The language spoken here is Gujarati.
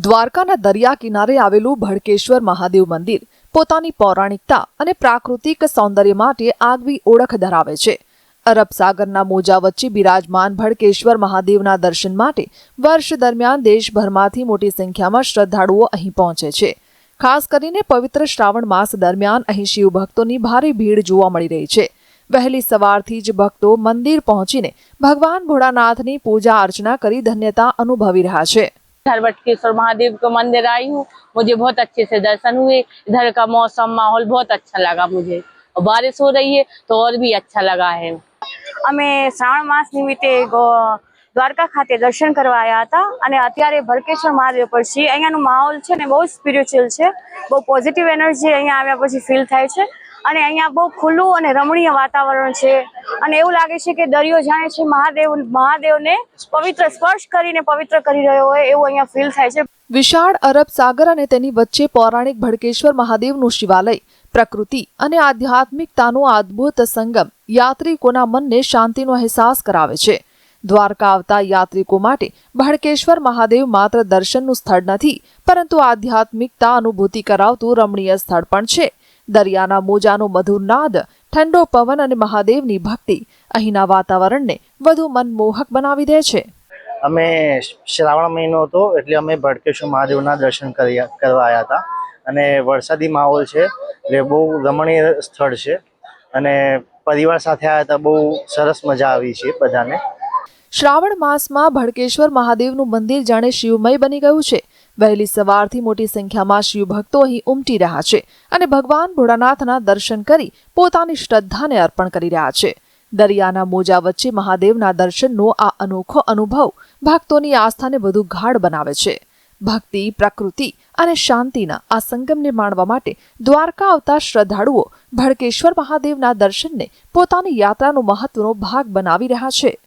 દ્વારકાના દરિયા કિનારે આવેલું ભડકેશ્વર મહાદેવ મંદિર પોતાની પૌરાણિકતા અને પ્રાકૃતિક સૌંદર્ય માટે આગવી ઓળખ ધરાવે છે. અરબ સાગરના મોજા વચ્ચે બિરાજમાન ભડકેશ્વર મહાદેવના દર્શન માટે વર્ષ દરમિયાન દેશભરમાંથી મોટી સંખ્યામાં શ્રદ્ધાળુઓ અહીં પહોંચે છે. ખાસ કરીને પવિત્ર શ્રાવણ માસ દરમિયાન અહીં શિવ ભક્તોની ભારે ભીડ જોવા મળી રહી છે. વહેલી સવારથી જ ભક્તો મંદિર પહોંચીને ભગવાન ભોળાનાથની પૂજા અર્ચના કરી ધન્યતા અનુભવી રહ્યા છે. भटकेश्वर महादेव के मंदिर आई हूँ, मुझे बहुत अच्छे से दर्शन हुए. इधर का मौसम माहौल बहुत अच्छा लगा मुझे, और बारिश हो रही है तो और भी अच्छा लगा है. અમે શ્રાવણ માસ નિમિત્તે દ્વારકા ખાતે દર્શન કરવા આવ્યા હતા અને અત્યારે ભડકેશ્વર મહાદેવ પર છીએ. અહીંયાનો માહોલ છે ને બહુ સ્પિરિચ્યુઅલ છે, બહુ પોઝિટિવ એનર્જી અહીંયા આવ્યા પછી ફીલ થાય છે અને અહીંયા બહુ ખુલ્લું અને રમણીય વાતાવરણ છે અને એવું લાગે છે કે દરિયો જાણે છે મહાદેવને પવિત્ર સ્પર્શ કરીને પવિત્ર કરી રહ્યો હોય એવું અહીંયા ફીલ થાય છે. વિશાળ અરબ સાગર અને તેની વચ્ચે પૌરાણિક ભડકેશ્વર મહાદેવનું શિવાલય પ્રકૃતિ અને આધ્યાત્મિકતાનો અદ્ભુત સંગમ યાત્રિકોના મનને શાંતિનો અહેસાસ કરાવે છે. દ્વારકા આવતા યાત્રિકો માટે ભડકેશ્વર મહાદેવ માત્ર દર્શનનું સ્થળ નથી, પરંતુ આધ્યાત્મિકતા અનુભૂતિ કરાવતું રમણીય સ્થળ પણ છે. દરિયાના મોજાનો મધુર નાદ, ઠંડો પવન અને મહાદેવની ભક્તિ અહીંના વાતાવરણને વધુ મનમોહક બનાવી દે છે. અમે શ્રાવણ મહિનો હતો એટલે અમે ભડકેશ્વર મહાદેવના દર્શન કરવા આવ્યા હતા અને વરસાદી માહોલ છે એટલે બહુ રમણીય સ્થળ છે અને પરિવાર સાથે આવ્યા હતા. બહુ સરસ મજા આવી છે બધાને. શ્રાવણ માસમાં ભડકેશ્વર મહાદેવનું મંદિર જાણે શિવમય બની ગયું છે. વહેલી સવારથી મોટી સંખ્યામાં શિવ ભક્તો અહીં ઉમટી રહ્યા છે અને ભગવાન ભોળાનાથના દર્શન કરી પોતાની શ્રદ્ધાને અર્પણ કરી રહ્યા છે. દરિયાના મોજા વચ્ચે મહાદેવના દર્શનનો આ અનોખો અનુભવ ભક્તોની આસ્થાને વધુ ગાઢ બનાવે છે. ભક્તિ, પ્રકૃતિ અને શાંતિના આ સંગમને માણવા માટે દ્વારકા આવતા શ્રદ્ધાળુઓ ભડકેશ્વર મહાદેવના દર્શનને પોતાની યાત્રાનો મહત્વનો ભાગ બનાવી રહ્યા છે.